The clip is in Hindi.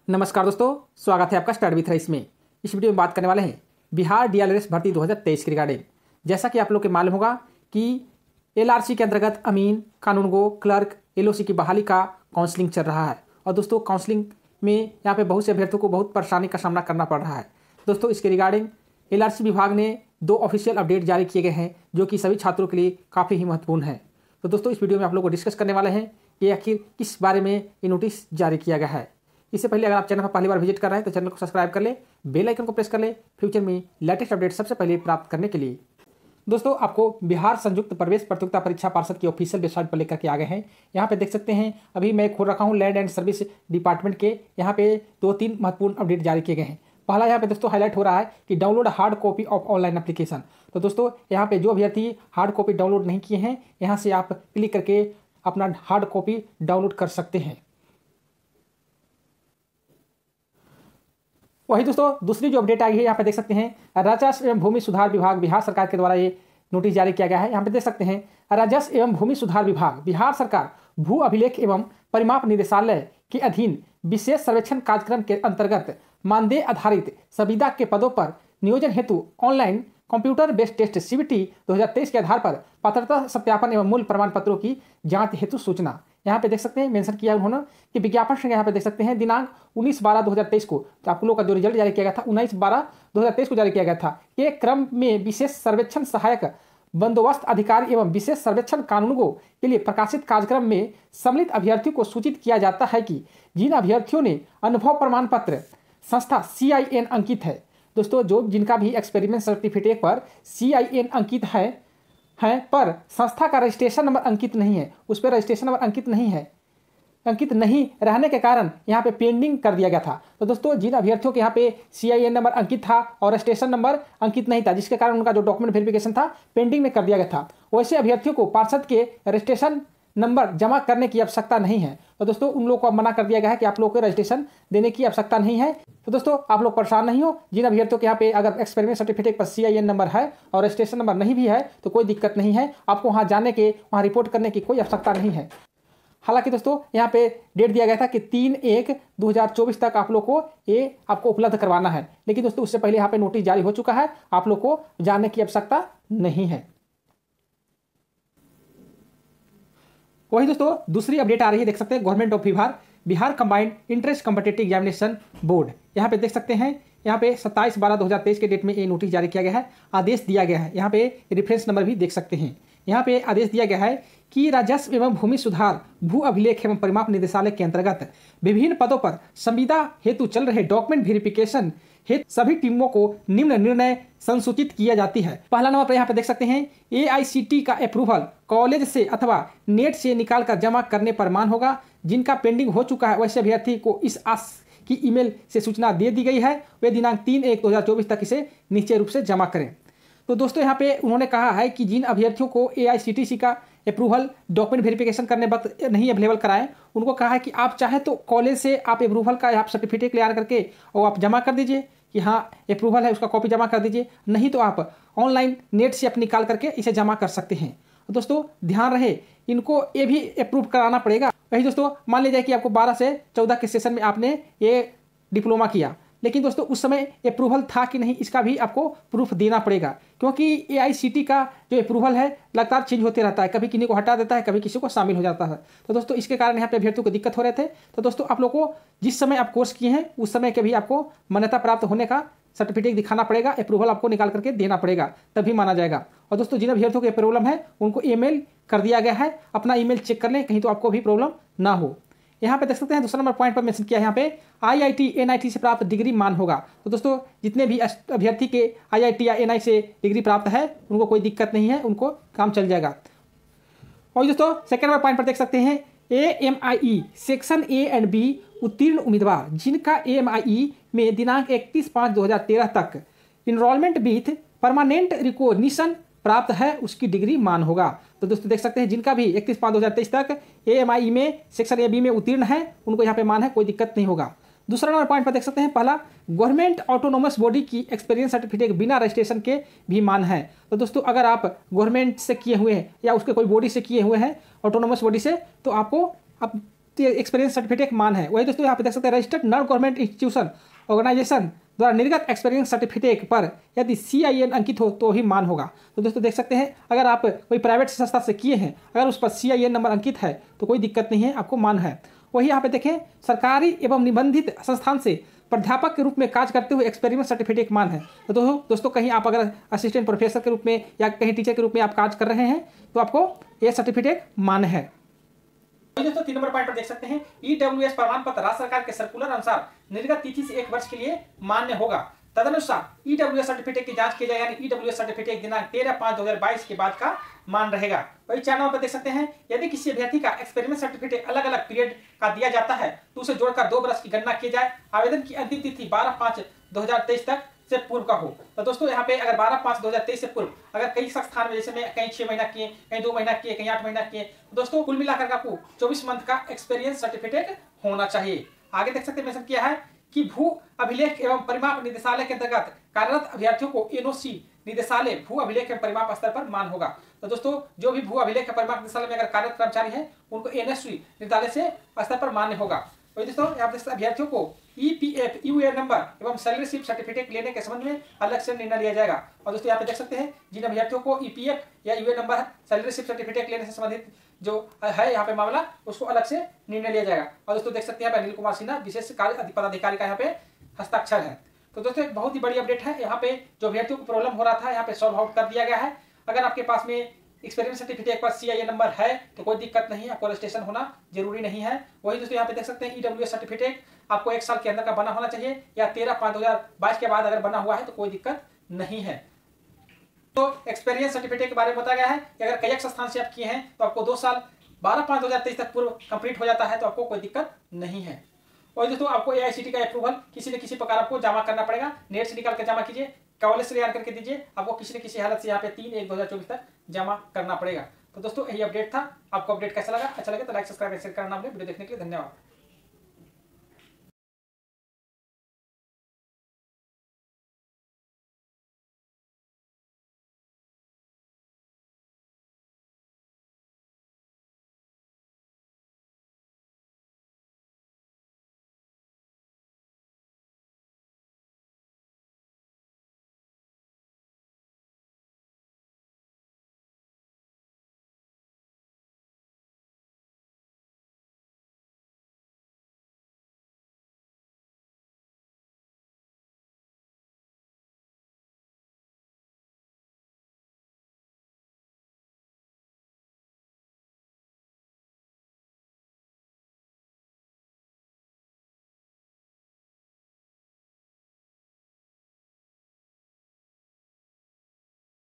नमस्कार दोस्तों, स्वागत है आपका स्टडी विथ रईस में। इस वीडियो में बात करने वाले हैं बिहार डीएलएडएस भर्ती 2023 के रिगार्डिंग। जैसा कि आप लोग के मालूम होगा कि एलआरसी के अंतर्गत अमीन, कानूनगो, क्लर्क, एलओसी की बहाली का काउंसलिंग चल रहा है। और दोस्तों काउंसलिंग में यहाँ पे बहुत से अभ्यर्थियों को बहुत परेशानी का सामना करना पड़ रहा है। दोस्तों इसके रिगार्डिंग एलआरसी विभाग ने 2 ऑफिशियल अपडेट जारी किए गए हैं जो कि सभी छात्रों के लिए काफ़ी ही महत्वपूर्ण है। तो दोस्तों इस वीडियो में आप लोग को डिस्कस करने वाले हैं कि आखिर किस बारे में ये नोटिस जारी किया गया है। इससे पहले अगर आप चैनल पर पहली बार विजिट कर रहे हैं तो चैनल को सब्सक्राइब कर ले, बेल आइकन को प्रेस कर ले फ्यूचर में लेटेस्ट अपडेट सबसे पहले प्राप्त करने के लिए। दोस्तों आपको बिहार संयुक्त प्रवेश प्रतियोगिता परीक्षा पार्षद की ऑफिशियल वेबसाइट पर लेकर के आ गए हैं। यहाँ पे देख सकते हैं अभी मैं खोल रखा हूँ लैंड एंड सर्विस डिपार्टमेंट के। यहाँ पे 2-3 महत्वपूर्ण अपडेट जारी किए गए हैं। पहला यहाँ पे दोस्तों हाईलाइट हो रहा है कि download hard copy of online application. तो दोस्तों यहाँ पे जो अभ्यर्थी हार्ड कॉपी डाउनलोड नहीं किए हैं, यहाँ से आप क्लिक करके अपना हार्ड कॉपी डाउनलोड कर सकते हैं। वही दोस्तों दूसरी जो अपडेट आई है यहाँ पे देख सकते हैं राजस्व एवं भूमि सुधार विभाग बिहार सरकार के द्वारा ये नोटिस जारी किया गया है। यहाँ पे देख सकते हैं राजस्व एवं भूमि सुधार विभाग बिहार सरकार भू अभिलेख एवं परिमाप निदेशालय के अधीन विशेष सर्वेक्षण कार्यक्रम के अंतर्गत मानदेय आधारित संविदा के पदों पर नियोजन हेतु online computer based test CBT 2023 के आधार पर पात्रता सत्यापन एवं मूल प्रमाण पत्रों की जांच हेतु सूचना यहाँ पे देख सकते हैं मेंशन किया उन्होंने कि विज्ञापन संख्या यहाँ पे देख सकते हैं दिनांक 19/12/2023 को, तो आप लोगों का जो रिजल्ट जारी किया गया था 19/12/2023 को जारी किया गया था के क्रम में विशेष सर्वेक्षण सहायक बंदोबस्त अधिकारी एवं विशेष सर्वेक्षण कानूनगो के लिए प्रकाशित कार्यक्रम में सम्मिलित अभ्यर्थियों को सूचित किया जाता है कि जिन अभ्यर्थियों ने अनुभव प्रमाण पत्र संस्था CIN अंकित है, दोस्तों जो जिनका भी एक्सपेरिमेंट सर्टिफिकेट पर CIN अंकित है पर संस्था का रजिस्ट्रेशन नंबर अंकित नहीं है, उस पर रजिस्ट्रेशन नंबर अंकित नहीं रहने के कारण यहाँ पे पेंडिंग कर दिया गया था। तो दोस्तों जिन अभ्यर्थियों के यहाँ पे CIN नंबर अंकित था और रजिस्ट्रेशन नंबर अंकित नहीं था, जिसके कारण उनका जो डॉक्यूमेंट वेरिफिकेशन था पेंडिंग में कर दिया गया था, वैसे अभ्यर्थियों को पार्षद के रजिस्ट्रेशन नंबर जमा करने की आवश्यकता नहीं है। तो दोस्तों उन लोगों को मना कर दिया गया है कि आप लोगों को रजिस्ट्रेशन देने की आवश्यकता नहीं है। तो दोस्तों आप लोग परेशान नहीं हो। जिन अभ्यर्थियों के यहाँ पे अगर एक्सपेरिमेंट सर्टिफिकेट पर CIN नंबर है और रजिस्ट्रेशन नंबर नहीं भी है तो कोई दिक्कत नहीं है, आपको वहाँ जाने के वहाँ रिपोर्ट करने की कोई आवश्यकता नहीं है। हालांकि दोस्तों यहाँ पे डेट दिया गया था कि 3/1/2024 तक आप लोग को ये आपको उपलब्ध करवाना है, लेकिन दोस्तों उससे पहले यहाँ पे नोटिस जारी हो चुका है, आप लोग को जाने की आवश्यकता नहीं है। वही दोस्तों दूसरी अपडेट आ रही है, देख सकते हैं government of Bihar combined entrance competitive examination board. यहाँ पे देख सकते हैं यहाँ पे 27/12/2023 के डेट में ये नोटिस जारी किया गया है, आदेश दिया गया है। यहाँ पे रेफरेंस नंबर भी देख सकते हैं। यहाँ पे आदेश दिया गया है कि राजस्व एवं भूमि सुधार भू अभिलेख एवं परिमाप निदेशालय के अंतर्गत विभिन्न पदों पर संविदा हेतु चल रहे डॉक्यूमेंट वेरिफिकेशन हेतु सभी टीमों को निम्न निर्णय संसूचित किया जाती है। पहला नंबर पर यहाँ पे देख सकते हैं AICT का अप्रूवल कॉलेज से अथवा नेट से निकाल कर जमा करने पर मान होगा। जिनका पेंडिंग हो चुका है वैसे अभ्यर्थी को इस आस की ईमेल से सूचना दे दी गई है, वे दिनांक 3/1/2024 तक इसे निश्चय रूप से जमा करें। तो दोस्तों यहाँ पे उन्होंने कहा है कि जिन अभ्यर्थियों को AICTC का अप्रूवल डॉक्यूमेंट वेरिफिकेशन करने वक्त नहीं अवेलेबल कराएं, उनको कहा है कि आप चाहे तो कॉलेज से आप अप्रूवल का आप सर्टिफिकेट ले आ करके और आप जमा कर दीजिए कि हाँ अप्रूवल है, उसका कॉपी जमा कर दीजिए, नहीं तो आप ऑनलाइन नेट से आप निकाल करके इसे जमा कर सकते हैं। दोस्तों ध्यान रहे इनको ये भी अप्रूव कराना पड़ेगा। वही दोस्तों मान लीजिए कि आपको 12 से 14 के सेशन में आपने ये डिप्लोमा किया, लेकिन दोस्तों उस समय अप्रूवल था कि नहीं इसका भी आपको प्रूफ देना पड़ेगा, क्योंकि AICT का जो अप्रूवल है लगातार चेंज होते रहता है, कभी किसी को हटा देता है, कभी किसी को शामिल हो जाता है। तो दोस्तों इसके कारण यहाँ पे अभ्यर्थियों को दिक्कत हो रहे थे। तो दोस्तों आप लोग को जिस समय आप कोर्स किए हैं उस समय के भी आपको मान्यता प्राप्त होने का सर्टिफिकेट दिखाना पड़ेगा, अप्रूवल आपको निकाल करके देना पड़ेगा, तभी माना जाएगा। और दोस्तों जिन अभ्यर्थियों के प्रॉब्लम है उनको ईमेल कर दिया गया है, अपना ईमेल चेक कर लें कहीं तो आपको भी प्रॉब्लम ना हो। यहाँ पे देख सकते हैं दूसरा नंबर पॉइंट पर मेंशन किया है, यहाँ पे IIT NIT से प्राप्त डिग्री मान होगा। तो दोस्तों जितने भी अभ्यर्थी के IIT या NIT से डिग्री प्राप्त है उनको कोई दिक्कत नहीं है, उनको काम चल जाएगा। और दोस्तों सेकेंड नंबर पॉइंट पर देख सकते हैं AMIE section A and B उत्तीर्ण उम्मीदवार जिनका AMIE में दिनांक 31/5/2013 तक इनरोलमेंट विथ परमानेंट रिकॉग्निशन प्राप्त है उसकी डिग्री मान होगा। तो दोस्तों देख सकते हैं जिनका भी 31/5/2023 तक AMIE में सेक्शन A B में उत्तीर्ण है उनको यहाँ पे मान है, कोई दिक्कत नहीं होगा। दूसरा नंबर पॉइंट पर देख सकते हैं पहला गवर्नमेंट ऑटोनोमस बॉडी की एक्सपीरियंस सर्टिफिकेट बिना रजिस्ट्रेशन के भी मान है। तो दोस्तों अगर आप गवर्नमेंट से किए हुए हैं या उसके कोई बॉडी से किए हुए हैं ऑटोनोमस बॉडी से, तो आपको आप एक्सपीरियंस सर्टिफिकेट मान है। वही दोस्तों यहाँ पे देख सकते हैं registered non government institution organisation द्वारा निर्गत एक्सपीरियंस सर्टिफिकेट पर यदि CIN अंकित हो तो ही मान होगा। तो दोस्तों देख सकते हैं अगर आप कोई प्राइवेट संस्था से किए हैं, अगर उस पर CIN नंबर अंकित है तो कोई दिक्कत नहीं है, आपको मान है। वही यहाँ पे देखें सरकारी एवं निबंधित संस्थान से प्राध्यापक के रूप में कार्य करते हुए एक्सपेरिमेंट सर्टिफिकेट मान है। तो दोस्तों कहीं आप अगर असिस्टेंट प्रोफेसर के रूप में या कहीं टीचर के रूप में आप कार्य कर रहे हैं तो आपको यह सर्टिफिकेट मान है। दोस्तों 3 नंबर पॉइंट पर देख सकते हैं EWS प्रमाण पत्र राज्य सरकार के सर्कुलर अनुसार निर्गत तिथि से 1 वर्ष के लिए मान्य होगा। तदनुसार EWS सर्टिफिकेट की जांच की जाए, यानी EWS सर्टिफिकेट दिनांक 13/5/2022 के बाद का मान रहेगा। वही 4 नंबर पर देख सकते हैं यदि किसी अभ्यर्थी का एक्सपेरिमेंट सर्टिफिकेट अलग अलग पीरियड का दिया जाता है तो उसे जोड़कर 2 वर्ष की गणना की जाए। आवेदन की अंतिम तिथि 12/5/2023 तक से पूर्व का हो। तो दोस्तों यहाँ पे अगर 12/5/2023 से पूर्व अगर कई संस्थान में जैसे में कहीं 6 महीना किए, कहीं 2 महीना किए, कहीं 8 महीना किए, तो दोस्तों कुल मिलाकर आपको 24 मंथ का एक्सपीरियंस सर्टिफिकेट होना चाहिए। आगे देख सकते हैं मेंशन किया है कि भू अभिलेख एवं परिमाप निदेशालय के अंतर्गत कार्यरत अभ्यर्थियों को NOC निदेशालय भू अभिलेख एवं परिमाप स्तर पर मान होगा। तो दोस्तों जो भी भू अभिलेख एवं परिमाप निदेशालय में अगर कार्यरत कर्मचारी है उनको NSC निदेशालय से स्तर पर मान्य होगा। वही दोस्तों यहाँ पे अभ्यर्थियों को EPF UAN नंबर एवं सैलरी स्लिप सर्टिफिकेट लेने के संबंध में अलग से निर्णय लिया जाएगा। और दोस्तों यहाँ पे देख सकते हैं जिन अभ्यर्थियों को EPF या UAN number salary slip certificate लेने से संबंधित जो है यहाँ पे मामला, उसको अलग से निर्णय लिया जाएगा। और दोस्तों देख सकते हैं अनिल कुमार सिन्हा विशेष कार्य पदाधिकारी का यहाँ पे हस्ताक्षर है। तो दोस्तों बहुत ही बड़ी अपडेट है। यहाँ पे जो अभ्यर्थियों को प्रॉब्लम हो रहा था यहाँ पे सॉल्व आउट कर दिया गया है। अगर आपके पास में एक्सपीरियंस सर्टिफिकेट पर CIN नंबर है तो कोई दिक्कत नहीं है, आपको रजिस्ट्रेशन होना जरूरी नहीं है। वही दोस्तों यहाँ पे देख सकते हैं EWS सर्टिफिकेट आपको 1 साल के अंदर का बना होना चाहिए या 13/5/2022 के बाद अगर बना हुआ है तो कोई दिक्कत नहीं है। तो एक्सपीरियंस सर्टिफिकेट के बारे में बताया गया है कि अगर कई संस्थान से आप किए हैं तो आपको 2 साल 12/5/2023 तक पूर्व कंप्लीट हो जाता है तो आपको कोई दिक्कत नहीं है। और दोस्तों आपको AICTE का अप्रूवल किसी न किसी प्रकार आपको जमा करना पड़ेगा। नेट से निकाल कर जमा कीजिए, कॉलेज से तैयार करके दीजिए, आपको किसी न किसी हालत से यहाँ पे 3/1/2024 तक जमा करना पड़ेगा। तो दोस्तों यही अपडेट था। आपको अपडेट कैसा लगा? अच्छा लगे तो लाइक सब्सक्राइब शेयर करना। वीडियो देखने के लिए धन्यवाद।